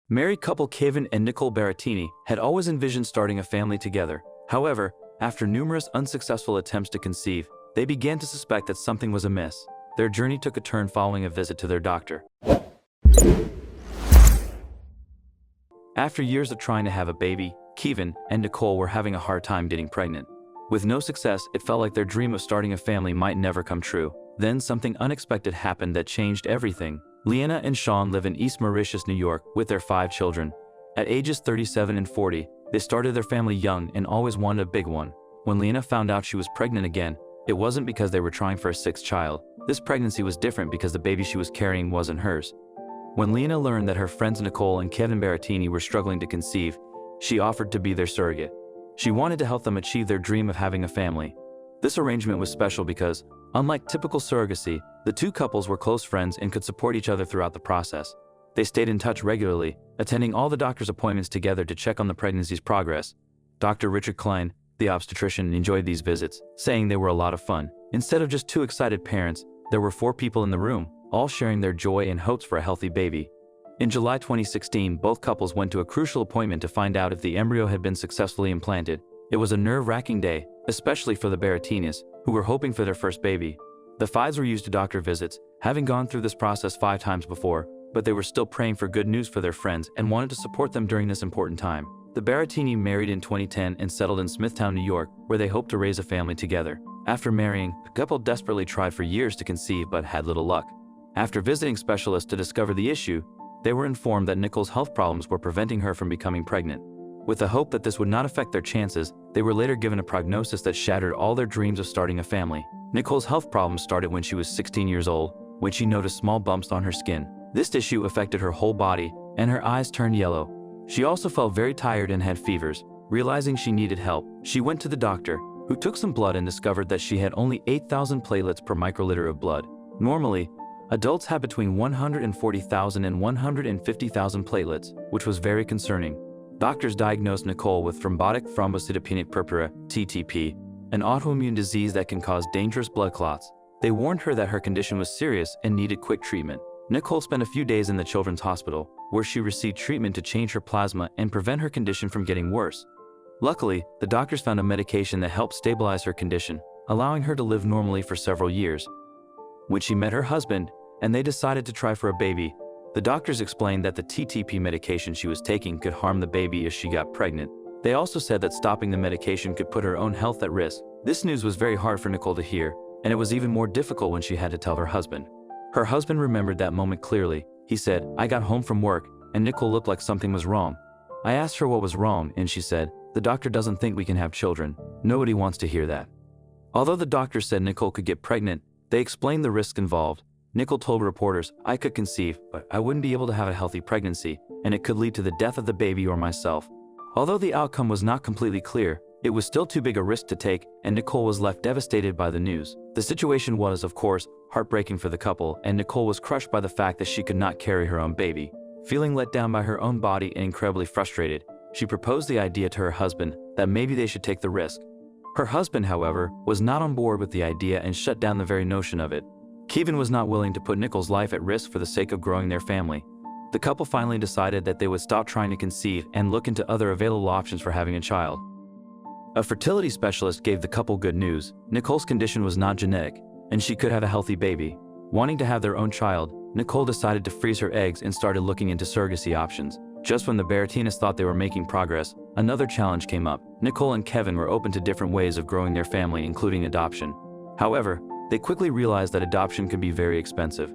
Married couple Kevin and Nicole Baratini had always envisioned starting a family together. However, after numerous unsuccessful attempts to conceive, they began to suspect that something was amiss. Their journey took a turn following a visit to their doctor. After years of trying to have a baby, Kevin and Nicole were having a hard time getting pregnant. With no success, it felt like their dream of starting a family might never come true. Then something unexpected happened that changed everything. Leanna and Sean live in East Mauritius, New York, with their 5 children. At ages 37 and 40, they started their family young and always wanted a big one. When Leanna found out she was pregnant again, it wasn't because they were trying for a 6th child. This pregnancy was different because the baby she was carrying wasn't hers. When Leanna learned that her friends Nicole and Kevin Baratini were struggling to conceive, she offered to be their surrogate. She wanted to help them achieve their dream of having a family. This arrangement was special because, unlike typical surrogacy, the two couples were close friends and could support each other throughout the process. They stayed in touch regularly, attending all the doctor's appointments together to check on the pregnancy's progress. Dr. Richard Klein, the obstetrician, enjoyed these visits, saying they were a lot of fun. Instead of just 2 excited parents, there were 4 people in the room, all sharing their joy and hopes for a healthy baby. In July 2016, both couples went to a crucial appointment to find out if the embryo had been successfully implanted. It was a nerve-wracking day, especially for the Baratinis, who were hoping for their first baby. The files were used to doctor visits, having gone through this process 5 times before, but they were still praying for good news for their friends and wanted to support them during this important time. The Baratini married in 2010 and settled in Smithtown, New York, where they hoped to raise a family together. After marrying, the couple desperately tried for years to conceive but had little luck. After visiting specialists to discover the issue, they were informed that Nicole's health problems were preventing her from becoming pregnant. With the hope that this would not affect their chances, they were later given a prognosis that shattered all their dreams of starting a family. Nicole's health problems started when she was 16 years old, when she noticed small bumps on her skin. This issue affected her whole body, and her eyes turned yellow. She also felt very tired and had fevers. Realizing she needed help, she went to the doctor, who took some blood and discovered that she had only 8,000 platelets per microliter of blood. Normally, adults have between 140,000 and 150,000 platelets, which was very concerning. Doctors diagnosed Nicole with thrombotic thrombocytopenic purpura, TTP, an autoimmune disease that can cause dangerous blood clots. They warned her that her condition was serious and needed quick treatment. Nicole spent a few days in the Children's Hospital, where she received treatment to change her plasma and prevent her condition from getting worse. Luckily, the doctors found a medication that helped stabilize her condition, allowing her to live normally for several years. When she met her husband, and they decided to try for a baby, the doctors explained that the TTP medication she was taking could harm the baby if she got pregnant. They also said that stopping the medication could put her own health at risk. This news was very hard for Nicole to hear, and it was even more difficult when she had to tell her husband. Her husband remembered that moment clearly. He said, "I got home from work, and Nicole looked like something was wrong. I asked her what was wrong, and she said, 'The doctor doesn't think we can have children.' Nobody wants to hear that." Although the doctor said Nicole could get pregnant, they explained the risks involved. Nicole told reporters, "I could conceive, but I wouldn't be able to have a healthy pregnancy, and it could lead to the death of the baby or myself." Although the outcome was not completely clear, it was still too big a risk to take, and Nicole was left devastated by the news. The situation was, of course, heartbreaking for the couple, and Nicole was crushed by the fact that she could not carry her own baby. Feeling let down by her own body and incredibly frustrated, she proposed the idea to her husband that maybe they should take the risk. Her husband, however, was not on board with the idea and shut down the very notion of it. Kevin was not willing to put Nicole's life at risk for the sake of growing their family. The couple finally decided that they would stop trying to conceive and look into other available options for having a child. A fertility specialist gave the couple good news. Nicole's condition was not genetic, and she could have a healthy baby. Wanting to have their own child, Nicole decided to freeze her eggs and started looking into surrogacy options. Just when the Baratinas thought they were making progress, another challenge came up. Nicole and Kevin were open to different ways of growing their family, including adoption. However, they quickly realized that adoption could be very expensive.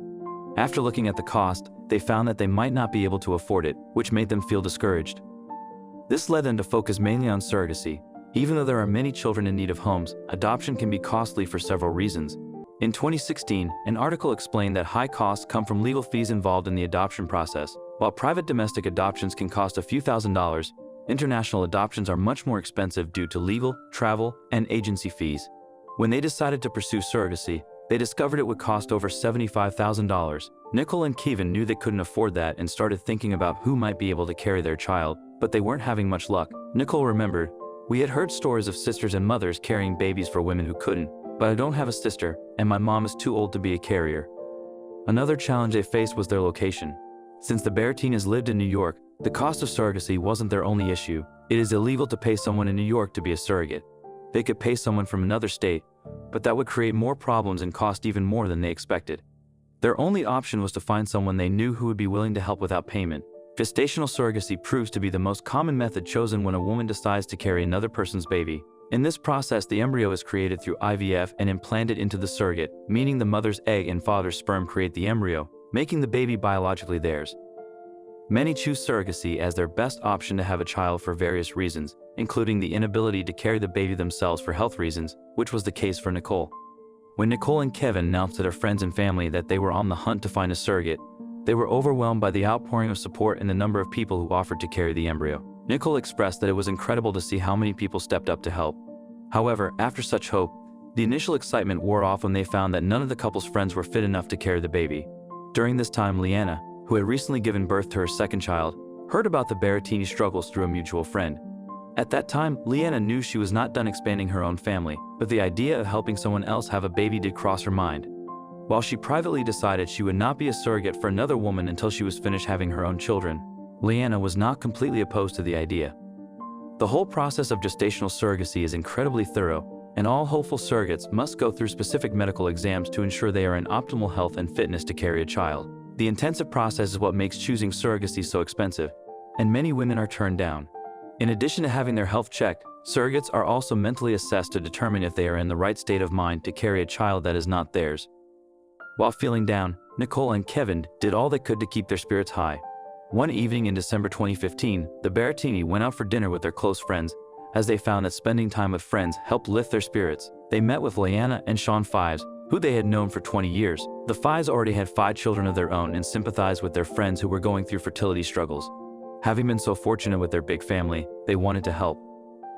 After looking at the cost, they found that they might not be able to afford it, which made them feel discouraged. This led them to focus mainly on surrogacy. Even though there are many children in need of homes, adoption can be costly for several reasons. In 2016, an article explained that high costs come from legal fees involved in the adoption process. While private domestic adoptions can cost a few $1,000s, international adoptions are much more expensive due to legal, travel, and agency fees. When they decided to pursue surrogacy, they discovered it would cost over $75,000. Nicole and Kevin knew they couldn't afford that and started thinking about who might be able to carry their child, but they weren't having much luck. Nicole remembered, "We had heard stories of sisters and mothers carrying babies for women who couldn't, but I don't have a sister, and my mom is too old to be a carrier." Another challenge they faced was their location. Since the Baratinas lived in New York, The cost of surrogacy wasn't their only issue. It is illegal to pay someone in New York to be a surrogate. They could pay someone from another state, but that would create more problems and cost even more than they expected. Their only option was to find someone they knew who would be willing to help without payment. Gestational surrogacy proves to be the most common method chosen when a woman decides to carry another person's baby. In this process, the embryo is created through IVF and implanted into the surrogate, meaning the mother's egg and father's sperm create the embryo, making the baby biologically theirs. Many choose surrogacy as their best option to have a child for various reasons, including the inability to carry the baby themselves for health reasons, which was the case for Nicole. When Nicole and Kevin announced to their friends and family that they were on the hunt to find a surrogate, they were overwhelmed by the outpouring of support and the number of people who offered to carry the embryo. Nicole expressed that it was incredible to see how many people stepped up to help. However, after such hope, the initial excitement wore off when they found that none of the couple's friends were fit enough to carry the baby. During this time, Leanna, who had recently given birth to her second child, heard about the Berrettini struggles through a mutual friend. At that time, Leanna knew she was not done expanding her own family, but the idea of helping someone else have a baby did cross her mind. While she privately decided she would not be a surrogate for another woman until she was finished having her own children, Leanna was not completely opposed to the idea. The whole process of gestational surrogacy is incredibly thorough, and all hopeful surrogates must go through specific medical exams to ensure they are in optimal health and fitness to carry a child. The intensive process is what makes choosing surrogacy so expensive, and many women are turned down. In addition to having their health checked, surrogates are also mentally assessed to determine if they are in the right state of mind to carry a child that is not theirs. While feeling down, Nicole and Kevin did all they could to keep their spirits high. One evening in December 2015, the Berrettini went out for dinner with their close friends, as they found that spending time with friends helped lift their spirits. They met with Leanna and Sean Fives, who they had known for 20 years. The Fives already had 5 children of their own and sympathized with their friends who were going through fertility struggles. Having been so fortunate with their big family, they wanted to help.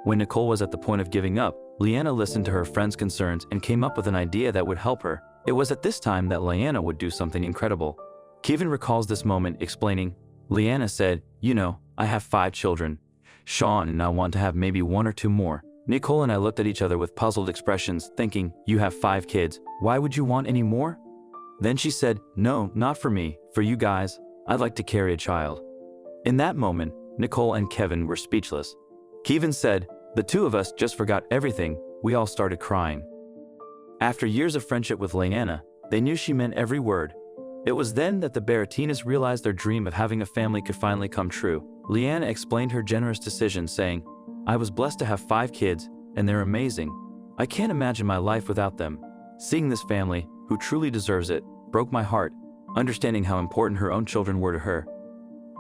When Nicole was at the point of giving up, Leanna listened to her friends' concerns and came up with an idea that would help her. It was at this time that Leanna would do something incredible. Kevin recalls this moment, explaining, "Leanna said, 'I have 5 children. Sean and I want to have maybe 1 or 2 more.' Nicole and I looked at each other with puzzled expressions, thinking, 'You have 5 kids. Why would you want any more?' Then she said, 'No, not for me, for you guys. I'd like to carry a child.' In that moment, Nicole and Kevin were speechless. Kevin said, 'The two of us just forgot everything.' We all started crying. After years of friendship with Leanna, they knew she meant every word. It was then that the Berrettinis realized their dream of having a family could finally come true. Leanna explained her generous decision, saying, 'I was blessed to have 5 kids, and they're amazing. I can't imagine my life without them. Seeing this family, who truly deserves it, broke my heart, understanding how important her own children were to her.'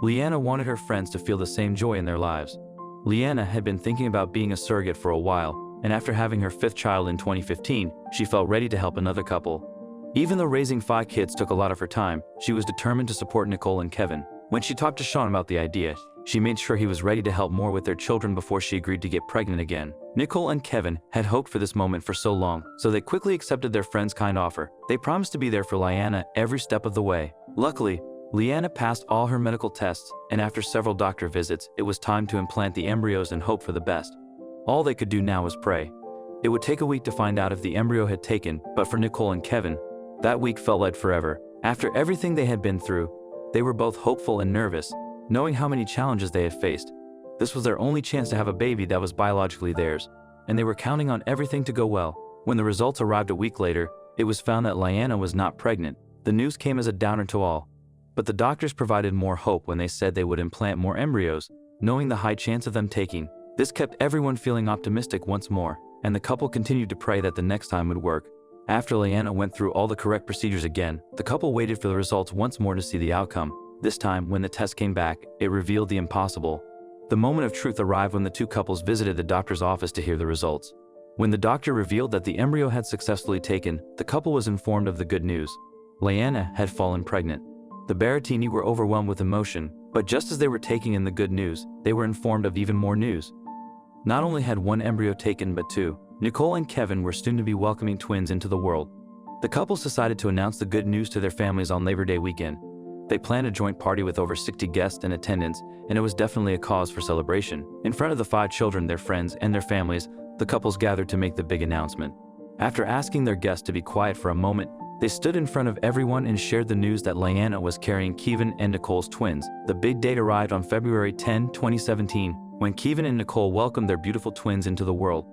Leanna wanted her friends to feel the same joy in their lives. Leanna had been thinking about being a surrogate for a while, and after having her 5th child in 2015, she felt ready to help another couple. Even though raising 5 kids took a lot of her time, she was determined to support Nicole and Kevin. When she talked to Sean about the idea, she made sure he was ready to help more with their children before she agreed to get pregnant again. Nicole and Kevin had hoped for this moment for so long, so they quickly accepted their friend's kind offer. They promised to be there for Leanna every step of the way. Luckily, Leanna passed all her medical tests, and after several doctor visits, it was time to implant the embryos and hope for the best. All they could do now was pray. It would take a week to find out if the embryo had taken, but for Nicole and Kevin, that week felt like forever. After everything they had been through, they were both hopeful and nervous, knowing how many challenges they had faced. This was their only chance to have a baby that was biologically theirs, and they were counting on everything to go well. When the results arrived a week later, it was found that Leanna was not pregnant. The news came as a downer to all, but the doctors provided more hope when they said they would implant more embryos, knowing the high chance of them taking. This kept everyone feeling optimistic once more, and the couple continued to pray that the next time would work. After Leanna went through all the correct procedures again, the couple waited for the results once more to see the outcome. This time, when the test came back, it revealed the impossible. The moment of truth arrived when the two couples visited the doctor's office to hear the results. When the doctor revealed that the embryo had successfully taken, the couple was informed of the good news. Leanna had fallen pregnant. The Berrettini were overwhelmed with emotion, but just as they were taking in the good news, they were informed of even more news. Not only had 1 embryo taken, but 2. Nicole and Kevin were soon to be welcoming twins into the world. The couples decided to announce the good news to their families on Labor Day weekend. They planned a joint party with over 60 guests in attendance, and it was definitely a cause for celebration. In front of the 5 children, their friends, and their families, the couples gathered to make the big announcement. After asking their guests to be quiet for a moment, They stood in front of everyone and shared the news that Lyanna was carrying Kevin and Nicole's twins. The big date arrived on February 10, 2017, when Kevin and Nicole welcomed their beautiful twins into the world.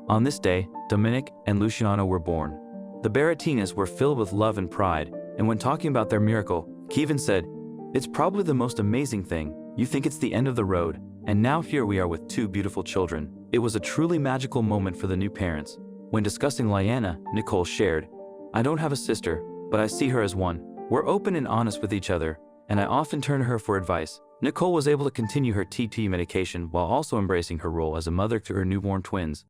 On this day, Dominic and Luciano were born. The Barrettinas were filled with love and pride, and when talking about their miracle, Kevin said, "It's probably the most amazing thing. You think it's the end of the road, and now here we are with two beautiful children." It was a truly magical moment for the new parents. When discussing Lyanna, Nicole shared, "I don't have a sister, but I see her as one. We're open and honest with each other, and I often turn to her for advice." Nicole was able to continue her TT medication while also embracing her role as a mother to her newborn twins.